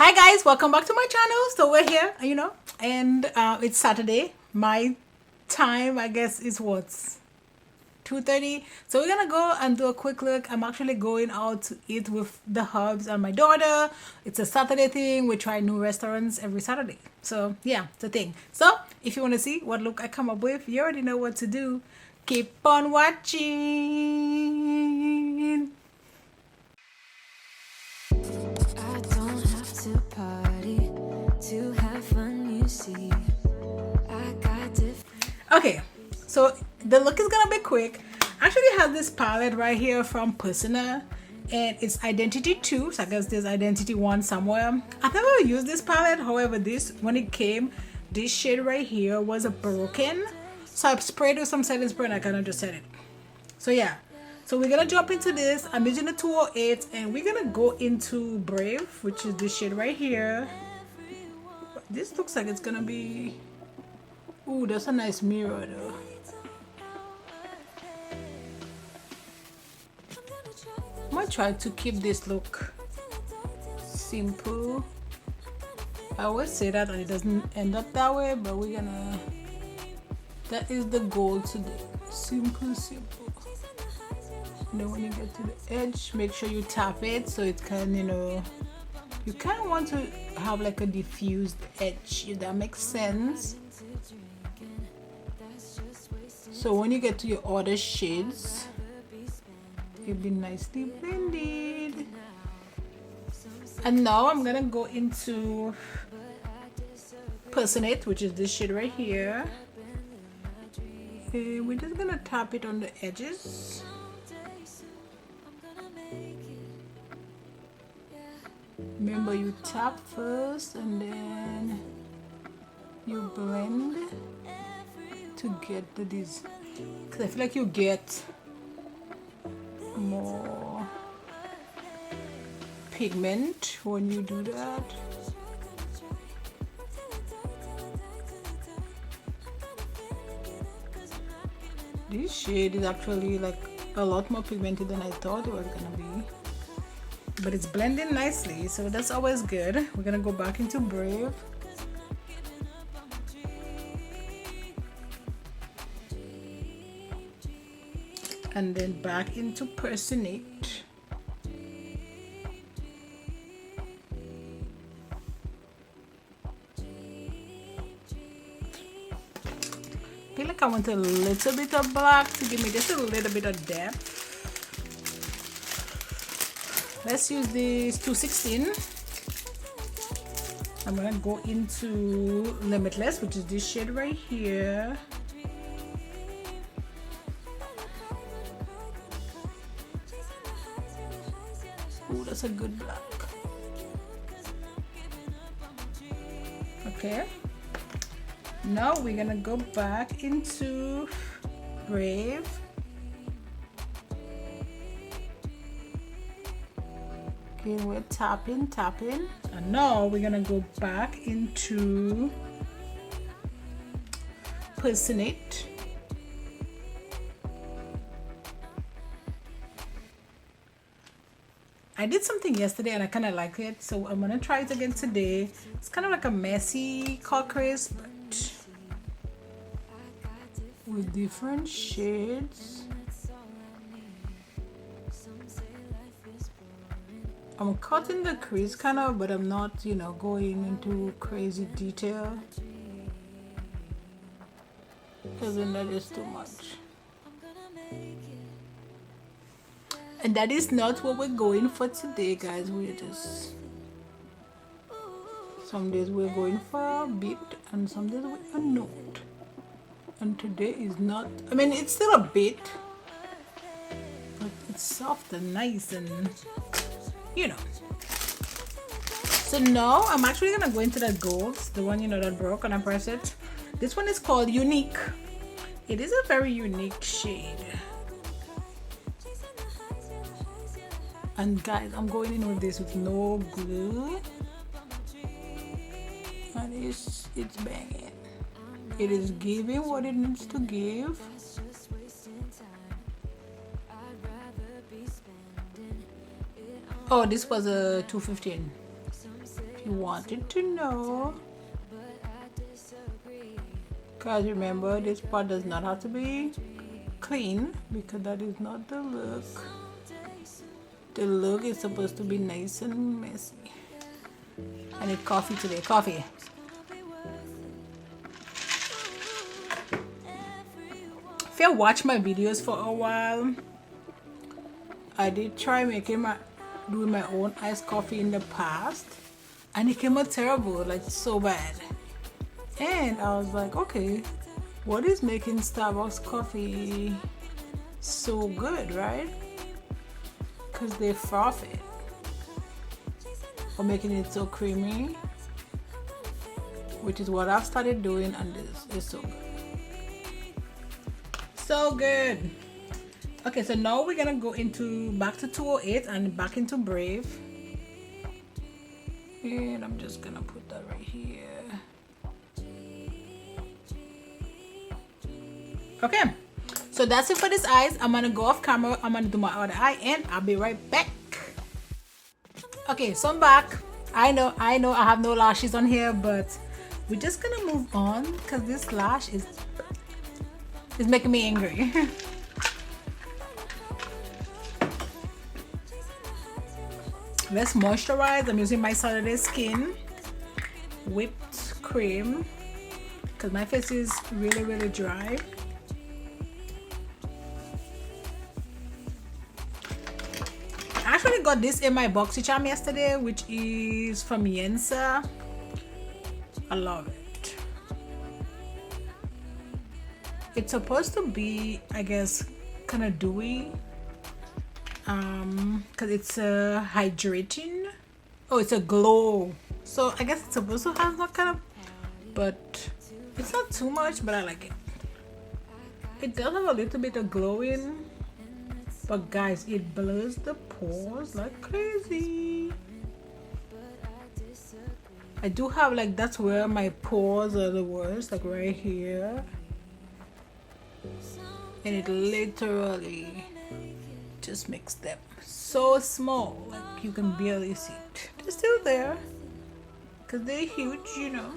Hi guys, welcome back to my channel. So we're here, and it's Saturday. My time, I guess, is what's 2:30. So we're gonna go and do a quick look. I'm actually going out to eat with the hubs and my daughter. It's a Saturday thing. We try new restaurants every Saturday. So yeah, it's a thing. So if you want to see what look I come up with, you already know what to do. Keep on watching. Okay, so the look is gonna be quick. I actually have this palette right here from Persona, and it's Identity 2, so I guess there's Identity 1 somewhere. I've never used this palette. However, this, when it came, this shade right here was broken, so I sprayed with some setting spray and I kind of just set it. So yeah, so we're gonna jump into this. I'm using the 208 and we're gonna go into Brave, which is this shade right here. This looks like it's gonna be, ooh, that's a nice mirror though. I'm gonna try to keep this look simple. I always say that and it doesn't end up that way, but we're gonna, that is the goal today. Simple. Then when you get to the edge, make sure you tap it so it can, you kind of want to have like a diffused edge, if that makes sense. So when you get to your other shades, it'll be nicely blended. And now I'm gonna go into Personate, which is this shade right here. We're just gonna tap it on the edges. Remember, you tap first and then you blend to get to this, because I feel like you get more pigment when you do that. This shade is actually like a lot more pigmented than I thought it was gonna be, but it's blending nicely, so that's always good. We're gonna go back into Brave. And then back into Personate. I feel like I want a little bit of black to give me just a little bit of depth. Let's use this 216. I'm gonna go into Limitless, which is this shade right here. Ooh, that's a good black. Okay. Now we're gonna go back into Brave. Okay, we're tapping, and now we're gonna go back into Personate. I did something yesterday and I kind of like it, so I'm gonna try it again today. It's kind of like a messy color crisp, but with different shades. I'm cutting the crease kind of, but I'm not, going into crazy detail, because then that is too much. And that is not what we're going for today, guys. We're just, some days we're going for a bit and some days we're not. And today is not, I mean, it's still a bit, but it's soft and nice and, So now I'm actually gonna go into that gold, the one that broke, and I press it. This one is called Unique. It is a very unique shade. And guys, I'm going in with this with no glue, and it's banging. It is giving what it needs to give. Oh, this was a 215. If you you wanted to know. Because remember, this part does not have to be clean because that is not the look. The look is supposed to be nice and messy. I need coffee today. Coffee. If you watch my videos for a while, I did try doing my own iced coffee in the past, and it came out terrible, like so bad. And I was like, okay, what is making Starbucks coffee so good, right? Because they froth it, or making it so creamy, which is what I've started doing, and this is so good. So good. Okay, so now we're gonna go back to 208 and back into Brave. And I'm just gonna put that right here. Okay, so that's it for this eyes. I'm gonna go off camera. I'm gonna do my other eye and I'll be right back. Okay, so I'm back. I know I have no lashes on here, but we're just gonna move on because this lash is making me angry. Let's moisturize. I'm using my Saturday Skin whipped cream because my face is really dry. I actually got this in my boxy charm yesterday, which is from Yensa. I love it. It's supposed to be, I guess, kind of dewy, because it's a hydrating. Oh, it's a glow, so I guess it's supposed to have that kind of, but it's not too much, but I like it. It does have a little bit of glowing, but guys, it blurs the pores like crazy. I do have, like, that's where my pores are the worst, like right here, and it literally just makes them so small, like you can barely see it. They're still there because they're huge, you know.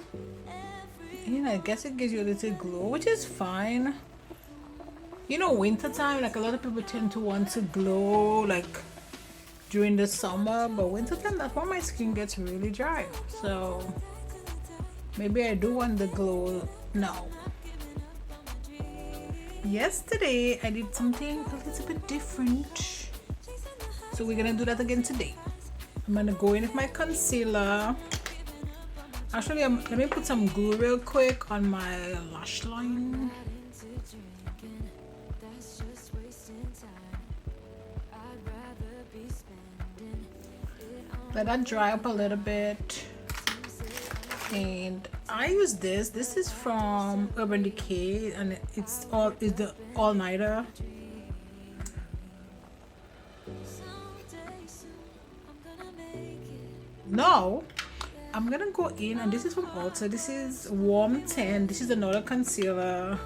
And I guess it gives you a little glow, which is fine. You know, winter time, like a lot of people tend to want to glow like during the summer, but winter time, that's when my skin gets really dry. So maybe I do want the glow now. Yesterday I did something a little bit different, so we're gonna do that again today. I'm gonna go in with my concealer. Actually, let me put some glue real quick on my lash line. Let that dry up a little bit. And I use this. This is from Urban Decay, and it's the all-nighter. Now I'm gonna go in, and this is from Ulta. This is Warm 10. This is another concealer,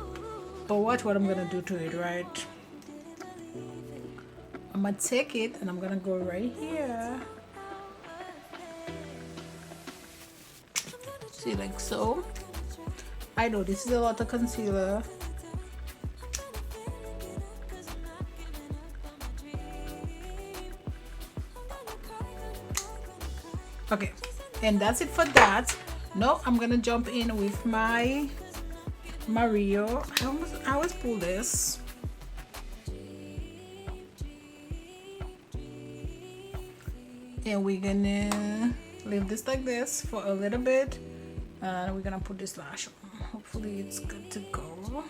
but watch what I'm gonna do to it, right? I'm gonna take it and I'm gonna go right here. See, like so. I know this is a lot of concealer. Okay, and that's it for that. Now I'm gonna jump in with my Mario. I always pull this. And we're gonna leave this like this for a little bit. And we're gonna put this lash on. Hopefully it's good to go.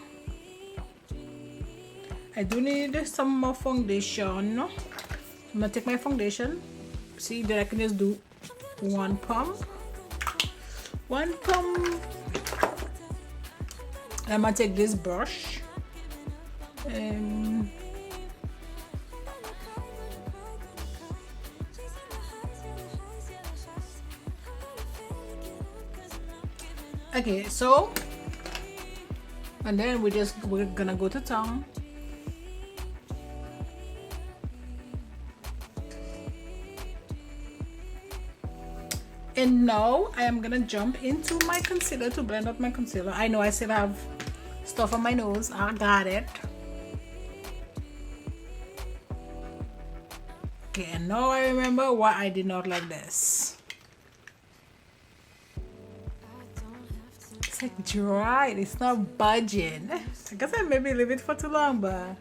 I do need some more foundation. I'm gonna take my foundation. See that I can just do one pump. I'm gonna take this brush and okay, so and then we're gonna go to town. And now I am gonna jump into my concealer to blend out my concealer. I know I still have stuff on my nose. I got it. Okay, and now I remember why I did not like this. It's like dry. It's not budging. I guess I maybe leave it for too long, but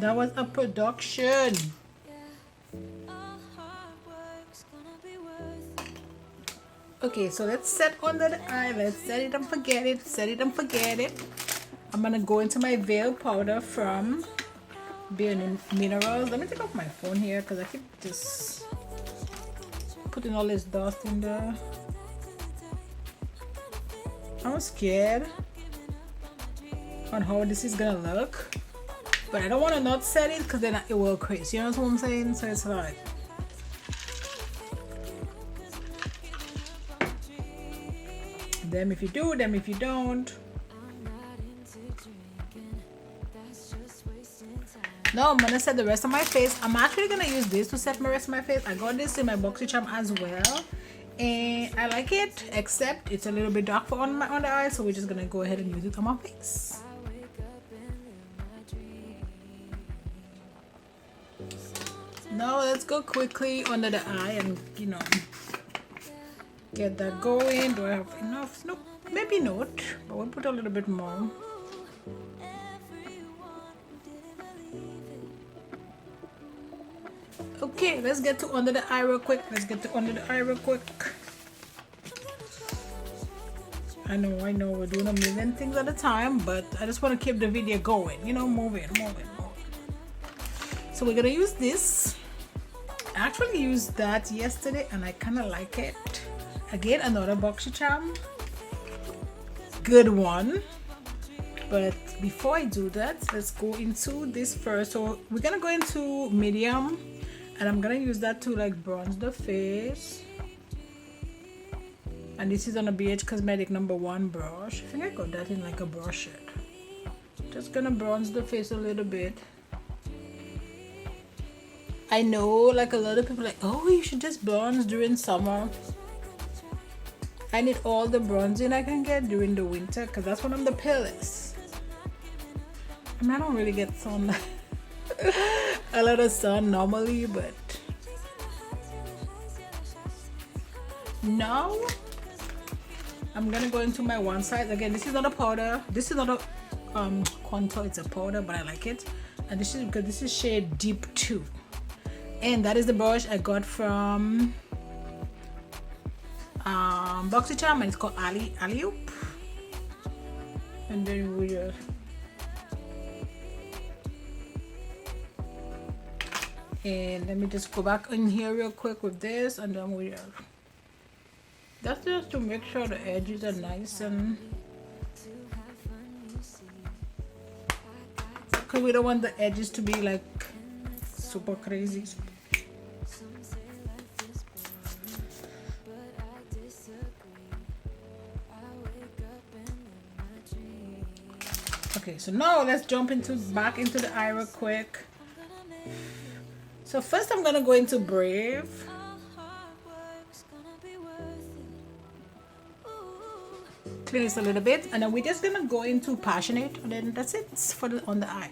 that was a production. Okay, so let's set under the eye. Let's set it and forget it. Set it and forget it. I'm gonna go into my veil powder from Bare Minerals. Let me take off my phone here because I keep just putting all this dust in there. I'm scared on how this is gonna look, but I don't want to not set it because then it will crease. You know what I'm saying? So it's like, them if you do, them if you don't. Now I'm gonna set the rest of my face. I'm actually gonna use this to set my rest of my face. I got this in my BoxyCharm as well, and I like it, except it's a little bit dark for on my under eye, so we're just gonna go ahead and use it on my face. Now let's go quickly under the eye and, you know, get that going. Do I have enough? Nope, maybe not, but we'll put a little bit more. Okay, let's get to under the eye real quick. I know we're doing a million things at a time, but I just want to keep the video going, you know, moving. So we're gonna use this. I actually used that yesterday and I kind of like it. Again, another BoxyCharm, good one. But before I do that, let's go into this first. So we're gonna go into medium, and I'm gonna use that to like bronze the face. And this is on a BH Cosmetic #1 brush. I think I got that in like a brush set. Just gonna bronze the face a little bit. I know like a lot of people are like, oh, you should just bronze during summer. I need all the bronzing I can get during the winter because that's when I'm the palest. I mean, I don't really get sun a lot of sun normally, but now I'm gonna go into my one side. Again, this is not a powder, this is not a contour, it's a powder, but I like it. And this is because this is shade Deep 2, and that is the brush I got from BoxyCharm, and it's called Alleyoop. And then we just and let me just go back in here real quick with this, and then we that's just to make sure the edges are nice, and because we don't want the edges to be like super crazy. Okay, so now let's jump back into the eye real quick. So first I'm gonna go into Brave. Clean this a little bit, and then we're just gonna go into Passionate, and then that's it for on the eye.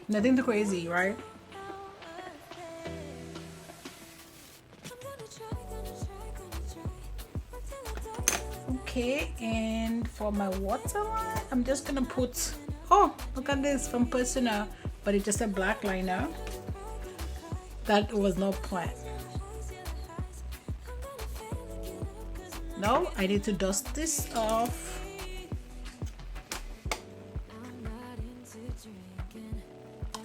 Nothing too crazy, right? Okay, and for my waterline, I'm just gonna put, oh, look at this from Personal, but it's just a black liner. That was not planned. Now I need to dust this off.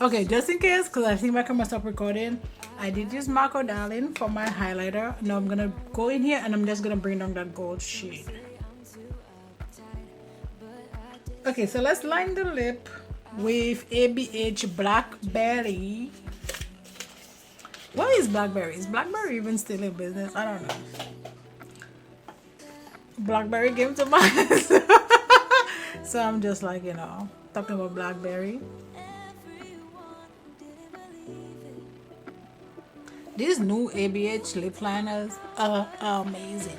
Okay, just in case, because I think my camera stopped recording, I did use Marco Darling for my highlighter. Now I'm gonna go in here and I'm just gonna bring down that gold shade. Okay, so let's line the lip with ABH Blackberry. Where is Blackberry? Is Blackberry even still in business? I don't know. Blackberry came to mind. So I'm just like, you know, talking about Blackberry. These new ABH lip liners are amazing.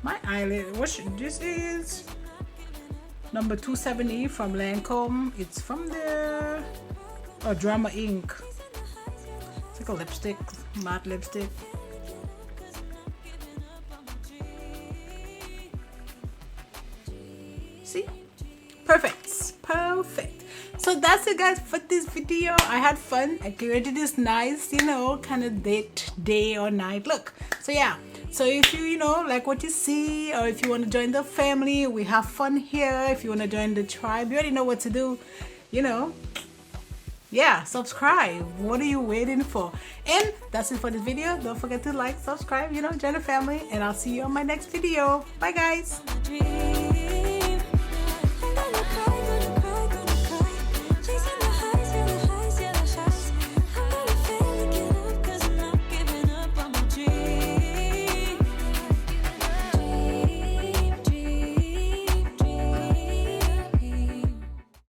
My eyelid, this is number 270 from Lancome. It's from the Drama Ink. It's like a lipstick, matte lipstick. See? Perfect. So that's it, guys, for this video. I had fun. I created this nice, you know, kind of date, day or night look. So yeah. So if you know, like what you see, or if you want to join the family, we have fun here. If you want to join the tribe, you already know what to do, you know. Yeah, subscribe. What are you waiting for? And that's it for this video. Don't forget to like, subscribe, you know, join the family, and I'll see you on my next video. Bye, guys.